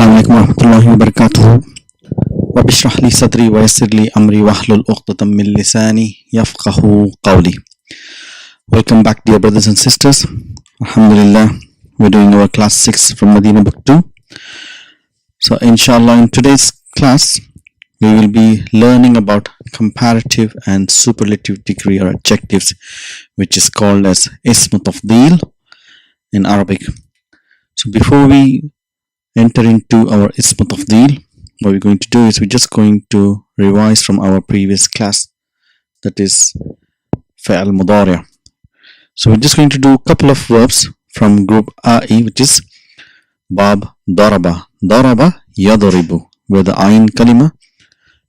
Assalamu alaikum warahmatullahi wabarakatuh. Rabbi shrah li sadri wa yassir li amri wahlul uqdatam min lisani yafqahu qawli. Welcome back, dear brothers and sisters. Alhamdulillah, we're doing our class 6 from Madina Book 2. So inshallah, in today's class we will be learning about comparative and superlative degree or adjectives, which is called as ism tafdeel in Arabic. So before we enter into our ism tafdeel, what we're going to do is we're just going to revise from our previous class, that is fa'al mudari'. So we're just going to do a couple of verbs from group AE, which is bab daraba. Daraba yadribu, where the ayn kalima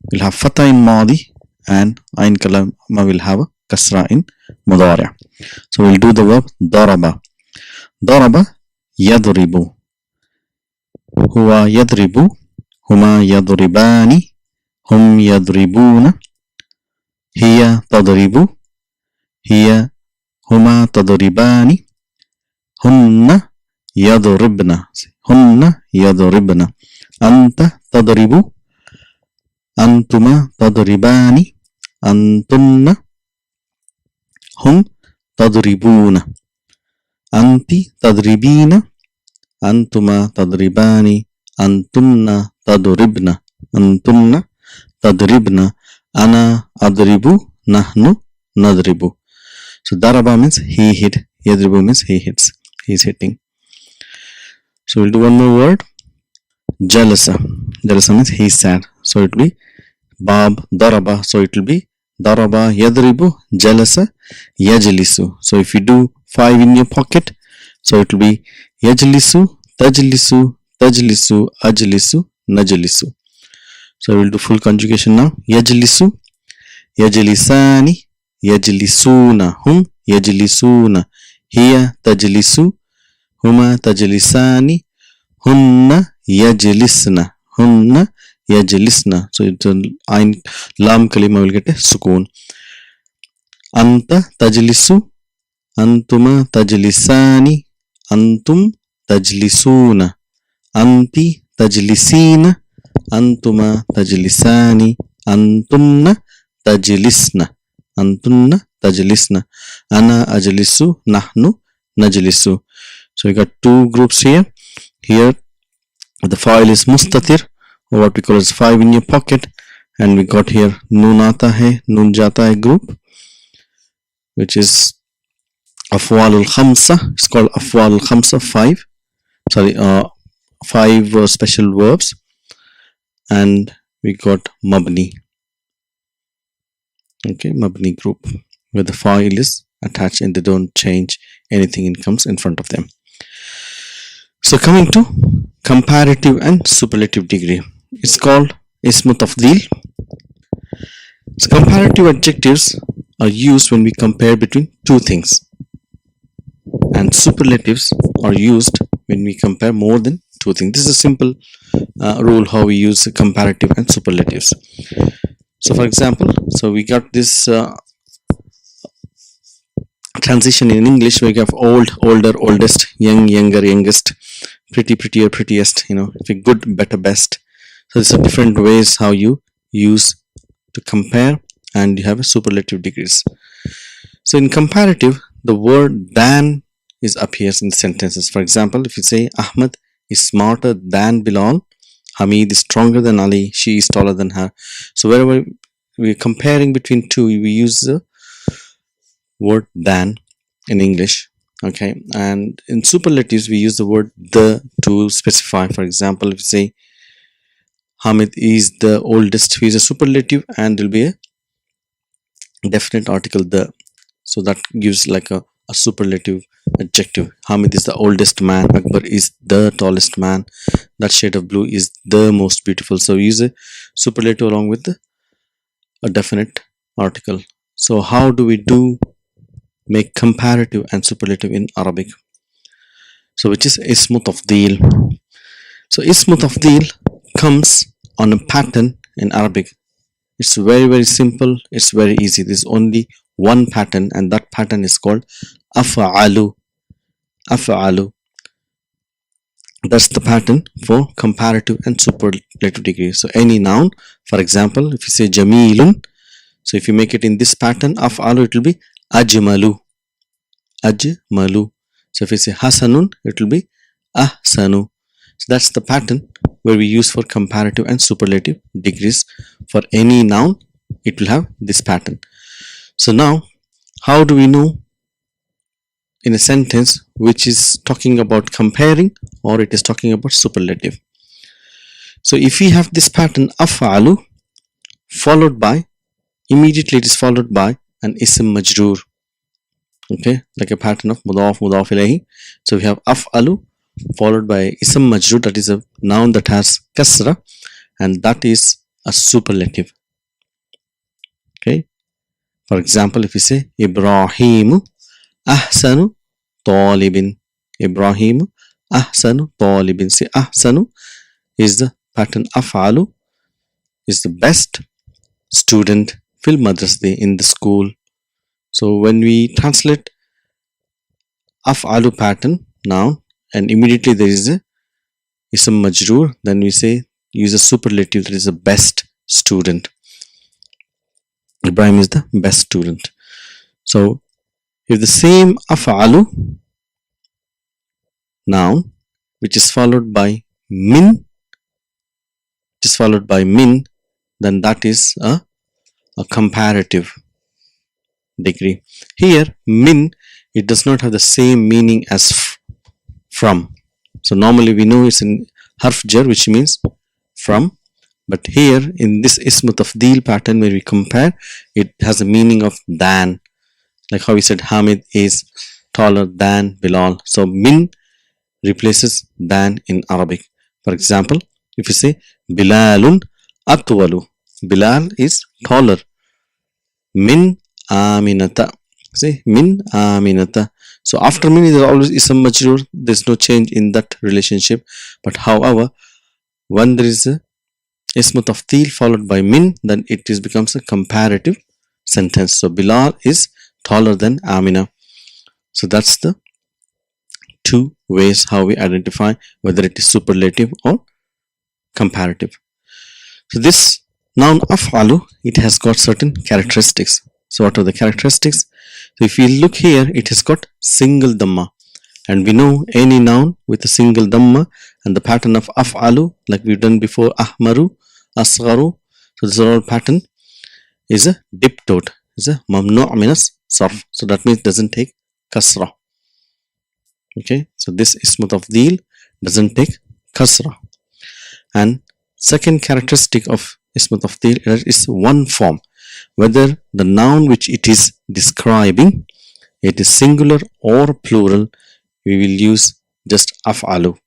will have fatha in madi and ayn kalima will have a kasra in mudari'. So we'll do the verb daraba. Daraba yadribu. Huwa yadribu. Huma yadribani. Hum yadribuna. Hiya tadribu. Hiya huma tadribani. Hunna yadribna. Hunna yadribna. Anta tadribu. Antuma tadribani. Antunna. Hum tadribuna. Anti tadribina. Antuma tadribani. Antunna tadribna. Antunna tadribna. Ana adribu. Nahnu nadribu. So daraba means he hit. Yadribu means he hits. He's hitting. So we'll do one more word. Jalasa. Jalasa means he sat. So it will be bab daraba. So it will be daraba yadribu jalasa yajlisu. So if you do 5 in your pocket, so it will be yajlisu, tajlisu, tajlisu, ajlisu, najlisu. So we'll do full conjugation now. Yajlisu, yajlisani, yajlisuna, hum yajlisuna, hiya tajlisu, huma tajlisani, hunna yajlisna, hunna yajlisna. So it's ayn lam kalima will get a sukoon. Anta tajlisu, antuma tajlisani, antum tajlisuna, anti tajlisina, antuma tajlisani, antunna tajlisna, antunna tajlisna, ana ajlisu, nahnu najlisu. So we got two groups here. Here the file is mustatir, or what we call as 5 in your pocket, and we got here noon aata hai, noon jata hai group, which is afwalul khamsa. It's called afwalul khamsa, 5 special verbs, and we got mabni. Okay, mabni group, where the file is attached and they don't change anything, it comes in front of them. So coming to comparative and superlative degree, it's called ism tafdeel. So comparative adjectives are used when we compare between two things, and superlatives are used when we compare more than two things. This is a simple rule how we use comparative and superlatives. So for example, so we got this transition in English where we have old, older, oldest, young, younger, youngest, pretty, prettier, prettiest, good, better, best. So these are different ways how you use to compare, and you have a superlative degrees. So in comparative, the word than appears in sentences. For example, if you say Ahmad is smarter than Bilal, Hamid is stronger than Ali, she is taller than her. So wherever we're comparing between two, we use the word than in English. Okay, and in superlatives we use the word the to specify. For example, if you say Hamid is the oldest, he is a superlative, and there will be a definite article the. So that gives like a superlative adjective. Hamid is the oldest man, Akbar is the tallest man, that shade of blue is the most beautiful. So we use a superlative along with a definite article. So how do we make comparative and superlative in Arabic? So which is ism tafdeel. So ism tafdeel comes on a pattern in Arabic. It's very, very simple. It's very easy. There's only one pattern, and that pattern is called af'alu. Af'alu. That's the pattern for comparative and superlative degree. So any noun, for example, if you say Jamilun, so if you make it in this pattern of alu, it will be Ajmalu, Ajmalu. So if you say Hasanun, it will be Ahsanu. So that's the pattern where we use for comparative and superlative degrees. For any noun, it will have this pattern. So now, how do we know in a sentence which is talking about comparing or it is talking about superlative? So if we have this pattern afalu followed by, immediately it is followed by an ism majroor, okay, like a pattern of mudaf mudaf ilayhi. So we have afalu followed by ism majroor, that is a noun that has kasra, and that is a superlative. Okay, for example, if we say Ibrahimu ahsanu talibin, Ibrahimu ahsanu talibin. See, ahsanu is the pattern afalu, is the best student fil madrasah, in the school. So when we translate afalu pattern noun and immediately there is a ism majroor, then we say use a superlative, that is the best student. Ibrahim is the best student. So if the same afalu noun which is followed by min, then that is a comparative degree. Here min, it does not have the same meaning as from. So normally we know it's in harf jar, which means from, but here in this ism tafdeel pattern where we compare, it has a meaning of than, like how we said Hamid is taller than Bilal. So min replaces than in Arabic. For example, if you say Bilalun atwalu, Bilal is taller min Aminata. See, min Aminata. So after min there always ism majroor. There's no change in that relationship. But however, when there is a ism tafdeel followed by min, then it becomes a comparative sentence. So Bilal is taller than Amina. So that's the two ways how we identify whether it is superlative or comparative. So this noun af'alu, it has got certain characteristics. So what are the characteristics? So if you look here, it has got single dhamma, and we know any noun with a single dhamma and the pattern of af'alu, like we've done before, ahmaru, asgharu. So this all pattern is a dip dot, is a mamnu' minas sarf. So that means doesn't take kasra. Okay, so this ismu tafdeel doesn't take kasra. And second characteristic of ismu tafdeel is one form, whether the noun which it is describing, it is singular or plural, we will use just af'alu.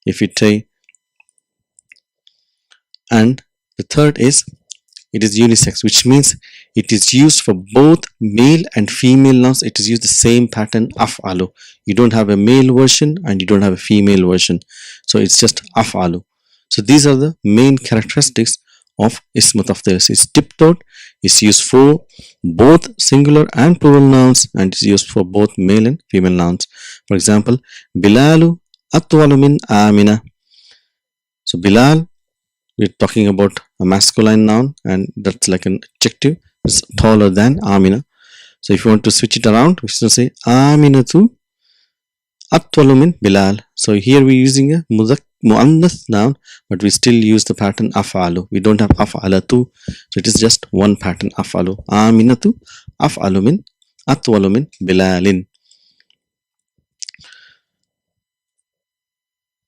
If we say, and the third is it is unisex, which means it is used for both male and female nouns. It is used the same pattern af'alu. You don't have a male version and you don't have a female version, so it's just af'alu. So these are the main characteristics of ismu tafdeel. It's dip dot, it's used for both singular and plural nouns, and it's used for both male and female nouns. For example, Bilalu atwalu min Amina. So Bilal, we're talking about a masculine noun, and that's like an adjective, it's taller than Amina. So if you want to switch it around, we should say Aminatu atwalu min Bilal. So here we're using a muannath noun, but we still use the pattern af'alu. We don't have af'alatu, so it is just one pattern af'alu. Aminatu af'alu min atwalu min Bilalin.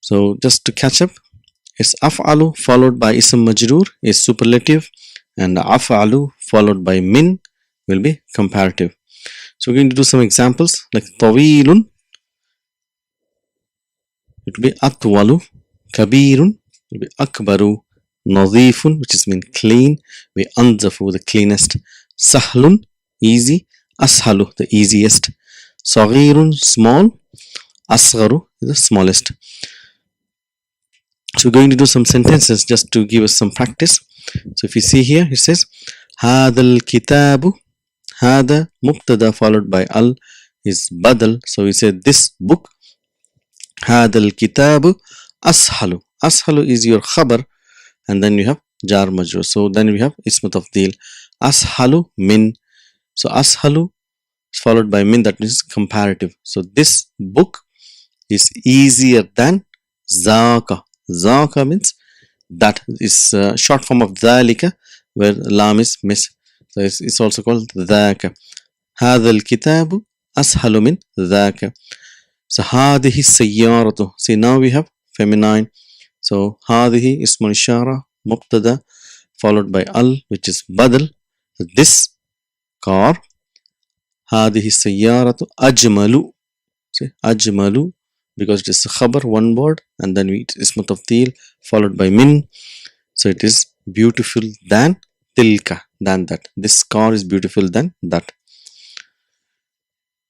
So just to catch up, it's af'alu followed by ism majroor is superlative, and af'alu followed by min will be comparative. So we're going to do some examples, like tawilun, it will be atwalu, kabirun will be akbaru, nadifun, which is mean clean, we anzafu, the cleanest, sahlun, easy, ashalu, the easiest, saghirun, small, asgharu is the smallest. So we're going to do some sentences just to give us some practice. So if you see here, it says hadal kitabu, hada mubtada followed by al is badal. So we say this book هذا الكتاب أسهل. أسهل is your خبر, and then you have jar majrur. So then we have ism tafdil. أسهل min. So أسهل is followed by min, that means comparative. So this book is easier than ذاك. ذاك means that is short form of ذلك, where lam is miss. So it's also called ذاك. هذا الكتاب أسهل من ذاك. So هذه السيارة. See, now we have feminine. So هذه اسم إشارة مبتدا followed by al, which is badal. So this car. هذه السيارة أجمل. See, أجمل, because it is a khabar, one word, and then it is ism tafdil followed by min. So it is beautiful than tilka, than that. This car is beautiful than that.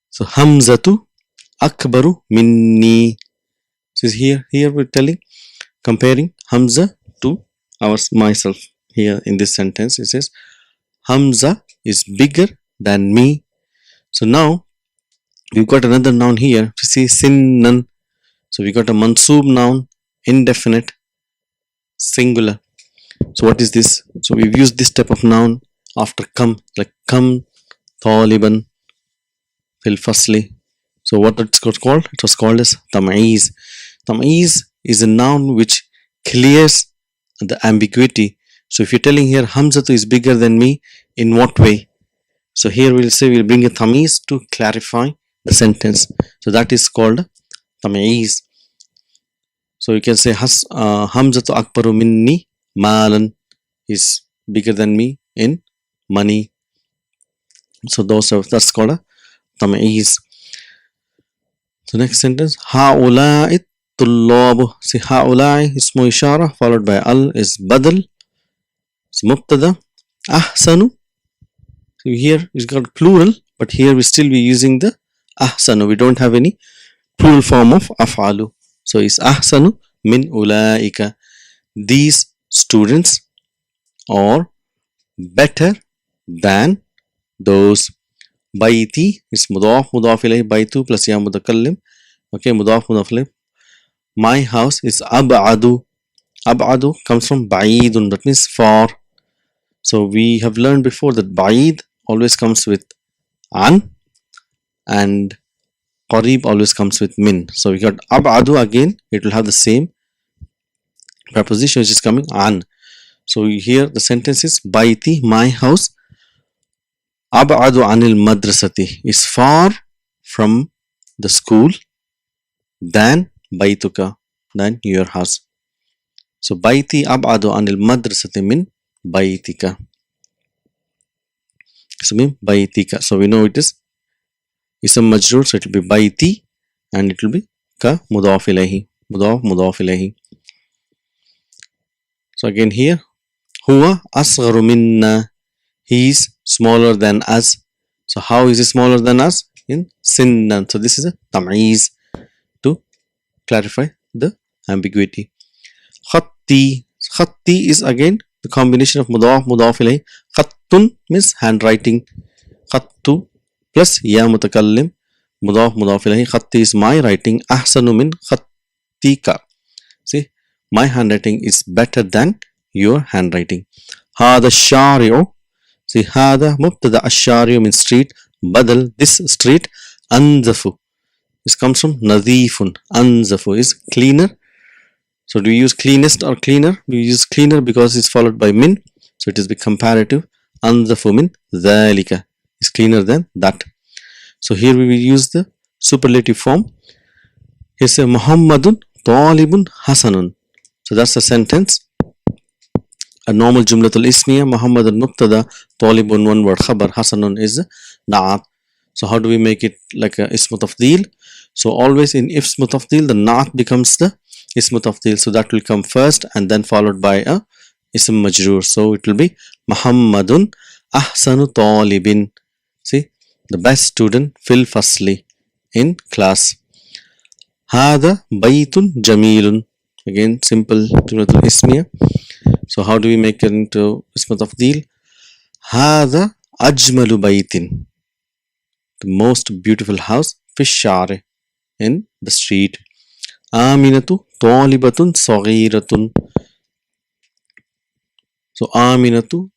So Hamzatu akbaru minni. So here we're comparing Hamza to myself. Here in this sentence it says Hamza is bigger than me. So now we've got another noun here. You see sinnan. So we got a mansoob noun, indefinite, singular. So what is this? So we've used this type of noun after come, like come taliban fil fasli. So what it's called? It was called as tam'iz. Tam'iz is a noun which clears the ambiguity. So if you're telling here Hamzatu is bigger than me, in what way? So here we'll say we'll bring a tam'iz to clarify the sentence. So that is called tam'iz. So you can say Hamzatu akbaru minni malan, is bigger than me in money. So that's called a tam'iz. So next sentence, هؤلاء الطلاب. See, هؤلاء اسم إشارة followed by al is badal. It's mubtada. أحسن. So here it's got plural, but here we still be using the أحسن. We don't have any plural form of أفعال. So it's أحسن min أولئك. These students are better than those. بيتي is مضاف إليه. بيتو plus يا متكلم. Okay, مضاف إليه. My house is أبعد. أبعد comes from بعيد, that means far. So we have learned before that بعيد always comes with an, and قريب always comes with min. So we got أبعد again, it will have the same preposition which is coming an. So here the sentence is بيتي, my house, أبعد عن المدرسة, is far from the school than بيتك, than your house. So بيتي أبعد عن المدرسة من بيتك. So mean بيتك. So we know it is ism majrur, so it will be بيتي and it will be ka مضاف إليه. مضاف إليه. So again here هو أصغر منا, he is smaller than us. So how is he smaller than us? In sinnan. So this is a tam'iz to clarify the ambiguity. Khatti. Khatti is again the combination of mudaf ilayh. Khattun means handwriting. Khattu plus ya mutakallim. Mudaf ilayh. Khatti is my writing. Ahsanu min khattika. See, my handwriting is better than your handwriting. Hada shari'u. See, hada mubtada ash-shari'u means street. Badal, this street. Anzafu. This comes from nadifun. Anzafu is cleaner. So do we use cleanest or cleaner? We use cleaner because it's followed by min. So it is the comparative. Anzafu min dhalika is cleaner than that. So here we will use the superlative form. Here say Muhammadun talibun hasanun. So that's the sentence. A normal jumlatul ismiya. Muhammadun mubtada, talibun one word, khabar, hasanun is na'at. So how do we make it like a ismu tafdil? So always in ismu tafdil, the na'at becomes the ismu tafdil. So that will come first and then followed by a ism majrur. So it will be Muhammadun ahsanu talibin. See, the best student fil fasli, in class. Hada baytun jamilun. Again, simple jumlatul ismiya. So how do we make it into ismu tafdil? Hada ajmalu baytin. The most beautiful house fi shari, in the street. Aminatu talibatun saghiratun. So Aminatu.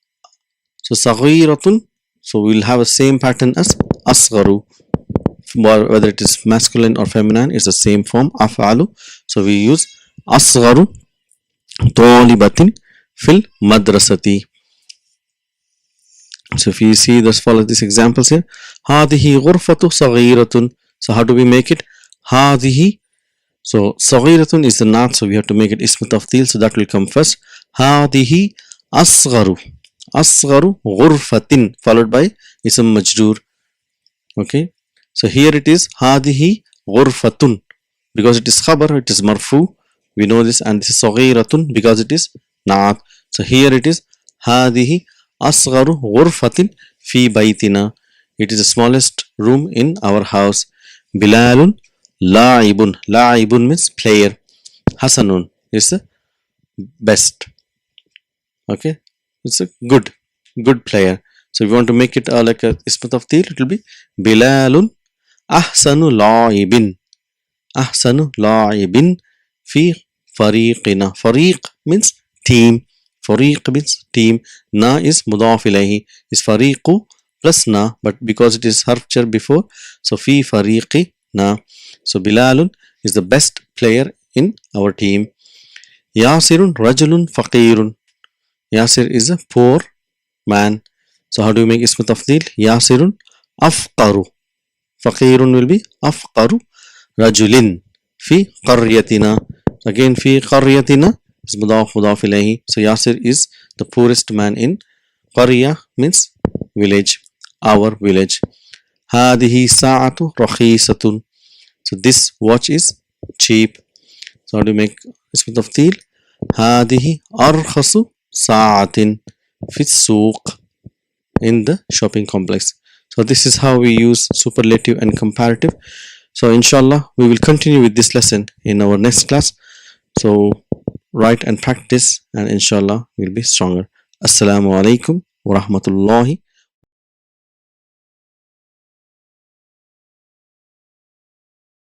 So saghiratun. So we'll have the same pattern as asgharu. Whether it is masculine or feminine, it's the same form af'alu. So we use asgharu talibatin fil madrasati. So if you see, let's follow these examples here. هذه غرفة صغيرة. So how do we make it? هذه. So صغيرة is the noun, so we have to make it ism tafdil. So that will come first. هذه أصغر. أصغر غرفة followed by ism majroor. Okay. So here it is هذه غرفة because it is khabar, it is marfu. We know this, and this is صغيرة because it is naat. So here it is هذه أصغر غرفة في بيتنا. It is the smallest room in our house. بلال لاعب. لاعب means player. حسن is the best. Okay, it's a good player. So if you want to make it like a ism tafdil, it will be بلال أحسن لاعب. أحسن لاعب في فريقنا. فريق means team. فريق means team. Na is مضاف إليه. Is فريق plus na, but because it is harf jar before, so في فريقنا. So Bilal is the best player in our team. Yasir رجل فقير. Yasir is a poor man. So how do you make ism tafdil? Yasir أفقر. فقير will be أفقر رجل في قريتنا. Again في قريتنا is مضاف إليه. So Yasir is the poorest man in قرية means village, our village. هذه ساعة رخيصة. So this watch is cheap. So how do you make اسم تفضيل? هذه أرخص ساعة في السوق, in the shopping complex. So this is how we use superlative and comparative. So inshallah we will continue with this lesson in our next class. So write and practice, and inshallah we'll be stronger. Assalamu alaikum wa rahmatullahi